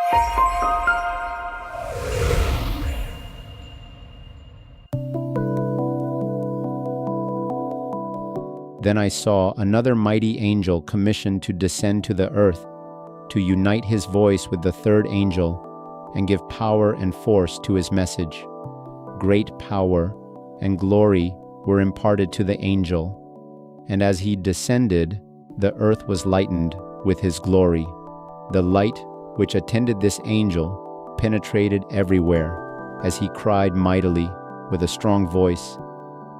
Then I saw another mighty angel commissioned to descend to the earth, to unite his voice with the third angel, and give power and force to his message. Great power and glory were imparted to the angel, and as he descended, the earth was lightened with his glory. The light which attended this angel penetrated everywhere, as he cried mightily with a strong voice,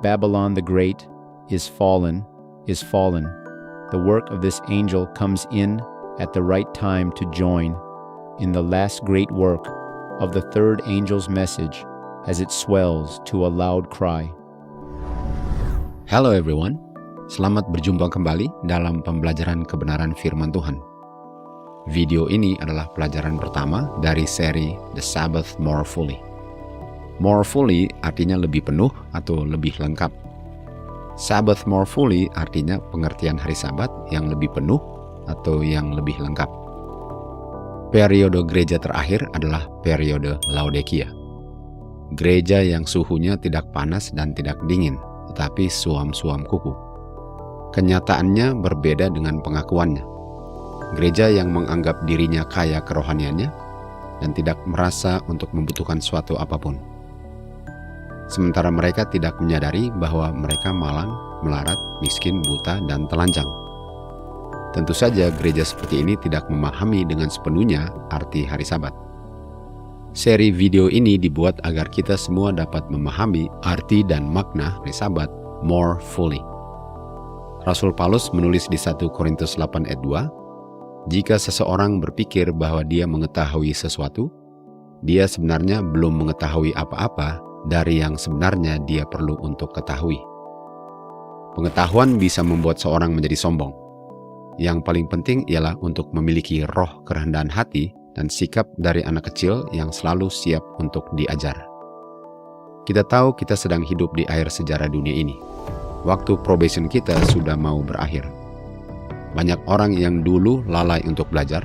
Babylon the Great is fallen, is fallen. The work of this angel comes in at the right time to join in the last great work of the third angel's message as it swells to a loud cry. Hello everyone, selamat berjumpa kembali dalam pembelajaran kebenaran firman Tuhan. Video ini adalah pelajaran pertama dari seri The Sabbath More Fully. More fully artinya lebih penuh atau lebih lengkap. Sabbath more fully artinya pengertian hari Sabat yang lebih penuh atau yang lebih lengkap. Periode gereja terakhir adalah periode Laodikia. Gereja yang suhunya tidak panas dan tidak dingin, tetapi suam-suam kuku. Kenyataannya berbeda dengan pengakuannya. Gereja yang menganggap dirinya kaya kerohaniannya dan tidak merasa untuk membutuhkan suatu apapun. Sementara mereka tidak menyadari bahwa mereka malang, melarat, miskin, buta, dan telanjang. Tentu saja gereja seperti ini tidak memahami dengan sepenuhnya arti hari Sabat. Seri video ini dibuat agar kita semua dapat memahami arti dan makna hari Sabat more fully. Rasul Paulus menulis di 1 Korintus 8 ayat 2, jika seseorang berpikir bahwa dia mengetahui sesuatu, dia sebenarnya belum mengetahui apa-apa dari yang sebenarnya dia perlu untuk ketahui. Pengetahuan bisa membuat seorang menjadi sombong. Yang paling penting ialah untuk memiliki roh kerendahan hati dan sikap dari anak kecil yang selalu siap untuk diajar. Kita tahu kita sedang hidup di akhir sejarah dunia ini. Waktu probation kita sudah mau berakhir. Banyak orang yang dulu lalai untuk belajar,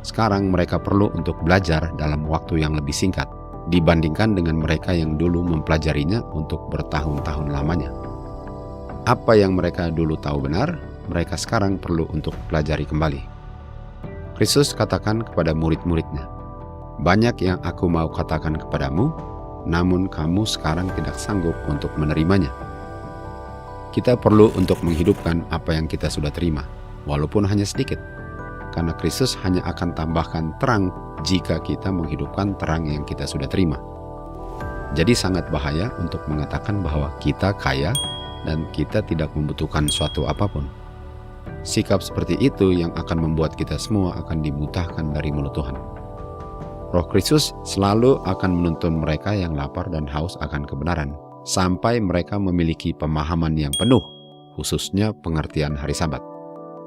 sekarang mereka perlu untuk belajar dalam waktu yang lebih singkat dibandingkan dengan mereka yang dulu mempelajarinya untuk bertahun-tahun lamanya. Apa yang mereka dulu tahu benar, mereka sekarang perlu untuk pelajari kembali. Kristus katakan kepada murid-muridnya, banyak yang aku mau katakan kepadamu, namun kamu sekarang tidak sanggup untuk menerimanya. Kita perlu untuk menghidupkan apa yang kita sudah terima, walaupun hanya sedikit. Karena Kristus hanya akan tambahkan terang jika kita menghidupkan terang yang kita sudah terima. Jadi sangat bahaya untuk mengatakan bahwa kita kaya dan kita tidak membutuhkan suatu apapun. Sikap seperti itu yang akan membuat kita semua akan dimutahkan dari mulut Tuhan. Roh Kristus selalu akan menuntun mereka yang lapar dan haus akan kebenaran, sampai mereka memiliki pemahaman yang penuh, khususnya pengertian hari Sabat,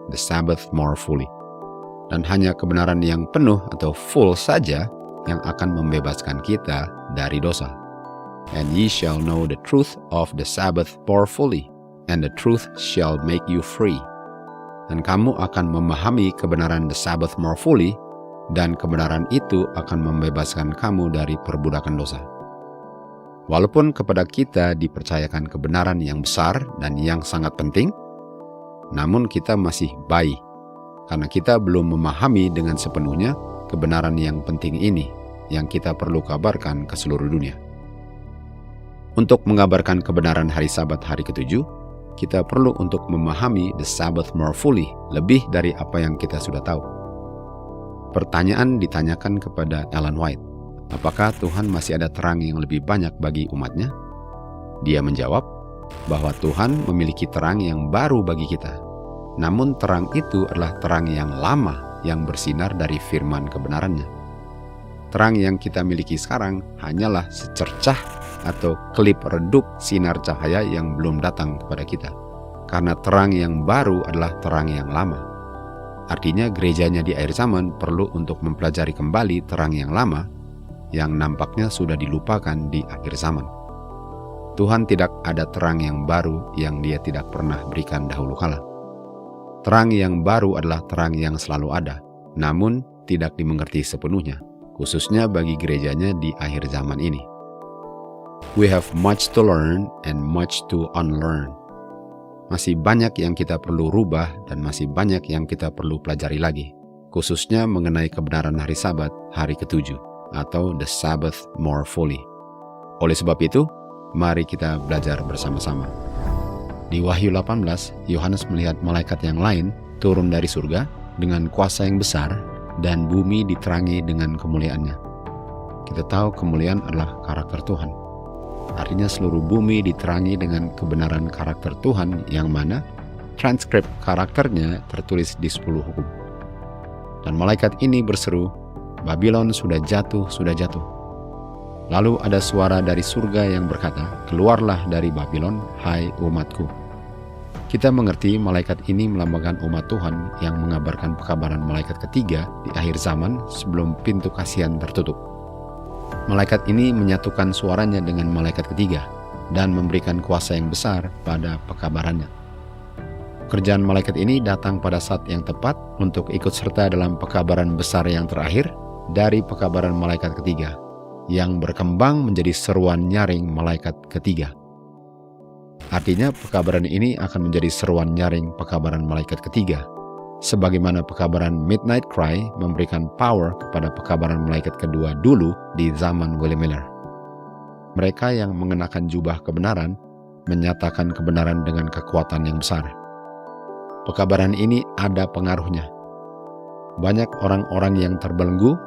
the Sabbath more fully. Dan hanya kebenaran yang penuh atau full saja yang akan membebaskan kita dari dosa. And ye shall know the truth of the Sabbath more fully, and the truth shall make you free. Dan kamu akan memahami kebenaran the Sabbath more fully, dan kebenaran itu akan membebaskan kamu dari perbudakan dosa. Walaupun kepada kita dipercayakan kebenaran yang besar dan yang sangat penting, namun kita masih bayi, karena kita belum memahami dengan sepenuhnya kebenaran yang penting ini yang kita perlu kabarkan ke seluruh dunia. Untuk mengabarkan kebenaran hari Sabat hari ke-7, kita perlu untuk memahami the Sabbath more fully, lebih dari apa yang kita sudah tahu. Pertanyaan ditanyakan kepada Ellen White, apakah Tuhan masih ada terang yang lebih banyak bagi umatnya? Dia menjawab bahwa Tuhan memiliki terang yang baru bagi kita. Namun terang itu adalah terang yang lama yang bersinar dari firman kebenarannya. Terang yang kita miliki sekarang hanyalah secercah atau kelip redup sinar cahaya yang belum datang kepada kita. Karena terang yang baru adalah terang yang lama. Artinya gerejanya di akhir zaman perlu untuk mempelajari kembali terang yang lama yang nampaknya sudah dilupakan di akhir zaman. Tuhan tidak ada terang yang baru yang Dia tidak pernah berikan dahulu kala. Terang yang baru adalah terang yang selalu ada, namun tidak dimengerti sepenuhnya. khususnya bagi gerejanya di akhir zaman ini. We have much to learn and much to unlearn. Masih banyak yang kita perlu rubah dan masih banyak yang kita perlu pelajari lagi, khususnya mengenai kebenaran hari Sabat, hari ke-7, atau the Sabbath more fully. Oleh sebab itu, mari kita belajar bersama-sama. Di Wahyu 18, Yohanes melihat malaikat yang lain turun dari surga dengan kuasa yang besar dan bumi diterangi dengan kemuliaannya. Kita tahu kemuliaan adalah karakter Tuhan. Artinya seluruh bumi diterangi dengan kebenaran karakter Tuhan yang mana transkrip karakternya tertulis di 10 hukum. Dan malaikat ini berseru, Babylon sudah jatuh, sudah jatuh. Lalu ada suara dari surga yang berkata, keluarlah dari Babylon, hai umatku. Kita mengerti malaikat ini melambangkan umat Tuhan yang mengabarkan pekabaran malaikat ketiga di akhir zaman sebelum pintu kasihan tertutup. Malaikat ini menyatukan suaranya dengan malaikat ketiga dan memberikan kuasa yang besar pada pekabarannya. Kerjaan malaikat ini datang pada saat yang tepat untuk ikut serta dalam pekabaran besar yang terakhir dari pekabaran malaikat ketiga, yang berkembang menjadi seruan nyaring malaikat ketiga. Artinya pekabaran ini akan menjadi seruan nyaring pekabaran malaikat ketiga, sebagaimana pekabaran Midnight Cry memberikan power kepada pekabaran malaikat kedua dulu di zaman William Miller. Mereka yang mengenakan jubah kebenaran menyatakan kebenaran dengan kekuatan yang besar. Pekabaran ini ada pengaruhnya. Banyak orang-orang yang terbelenggu,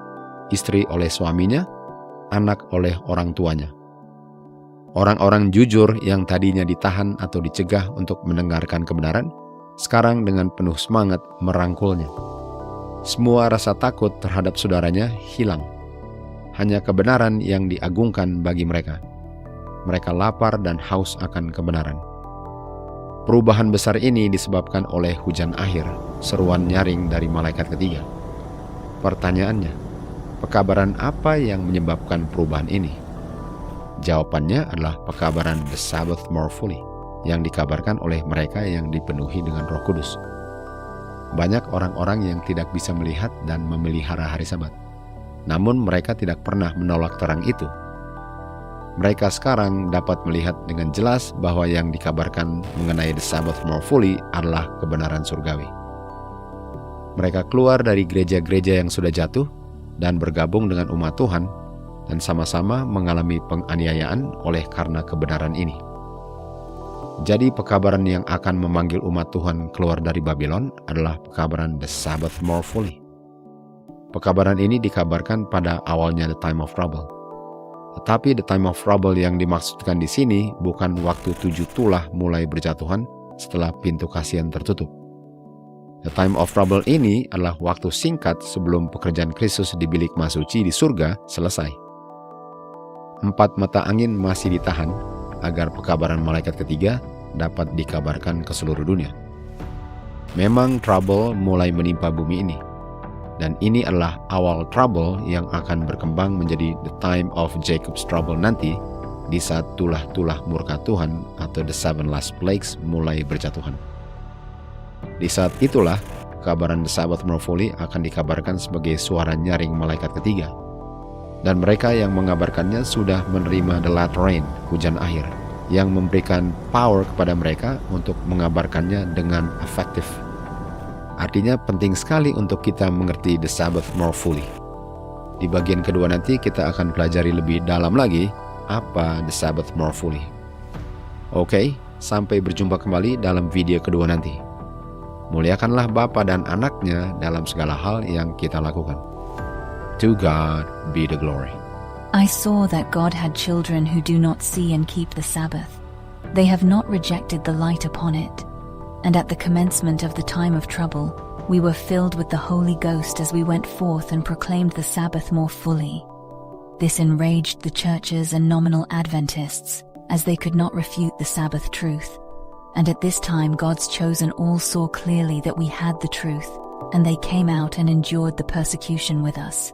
istri oleh suaminya, anak oleh orang tuanya. Orang-orang jujur yang tadinya ditahan atau dicegah untuk mendengarkan kebenaran, sekarang dengan penuh semangat merangkulnya. Semua rasa takut terhadap saudaranya hilang. Hanya kebenaran yang diagungkan bagi mereka. Mereka lapar dan haus akan kebenaran. Perubahan besar ini disebabkan oleh hujan akhir, seruan nyaring dari malaikat ketiga. Pertanyaannya, pekabaran apa yang menyebabkan perubahan ini? Jawabannya adalah pekabaran the Sabbath more fully, yang dikabarkan oleh mereka yang dipenuhi dengan Roh Kudus. Banyak orang-orang yang tidak bisa melihat dan memelihara hari Sabat. Namun mereka tidak pernah menolak terang itu. Mereka sekarang dapat melihat dengan jelas bahwa yang dikabarkan mengenai the Sabbath more fully adalah kebenaran surgawi. Mereka keluar dari gereja-gereja yang sudah jatuh dan bergabung dengan umat Tuhan, dan sama-sama mengalami penganiayaan oleh karena kebenaran ini. Jadi pekabaran yang akan memanggil umat Tuhan keluar dari Babylon adalah pekabaran the Sabbath more fully. Pekabaran ini dikabarkan pada awalnya the time of trouble. Tetapi the time of trouble yang dimaksudkan di sini bukan waktu 7 tulah mulai berjatuhan setelah pintu kasihan tertutup. The time of trouble ini adalah waktu singkat sebelum pekerjaan Kristus di bilik Maha Suci di surga selesai. 4 mata angin masih ditahan agar pekabaran malaikat ketiga dapat dikabarkan ke seluruh dunia. Memang trouble mulai menimpa bumi ini, dan ini adalah awal trouble yang akan berkembang menjadi the time of Jacob's trouble nanti di saat tulah-tulah murka Tuhan atau the 7 last plagues mulai berjatuhan. Di saat itulah pekabaran the Sabbath more fully akan dikabarkan sebagai suara nyaring malaikat ketiga. Dan mereka yang mengabarkannya sudah menerima the latter rain, hujan akhir, yang memberikan power kepada mereka untuk mengabarkannya dengan efektif. Artinya penting sekali untuk kita mengerti the Sabbath more fully. Di bagian kedua nanti kita akan pelajari lebih dalam lagi apa the Sabbath more fully. Oke, sampai berjumpa kembali dalam video kedua nanti. Muliakanlah Bapa dan Anaknya dalam segala hal yang kita lakukan. To God be the glory. I saw that God had children who do not see and keep the Sabbath. They have not rejected the light upon it. And at the commencement of the time of trouble, we were filled with the Holy Ghost as we went forth and proclaimed the Sabbath more fully. This enraged the churches and nominal Adventists, as they could not refute the Sabbath truth. And at this time God's chosen all saw clearly that we had the truth, and they came out and endured the persecution with us.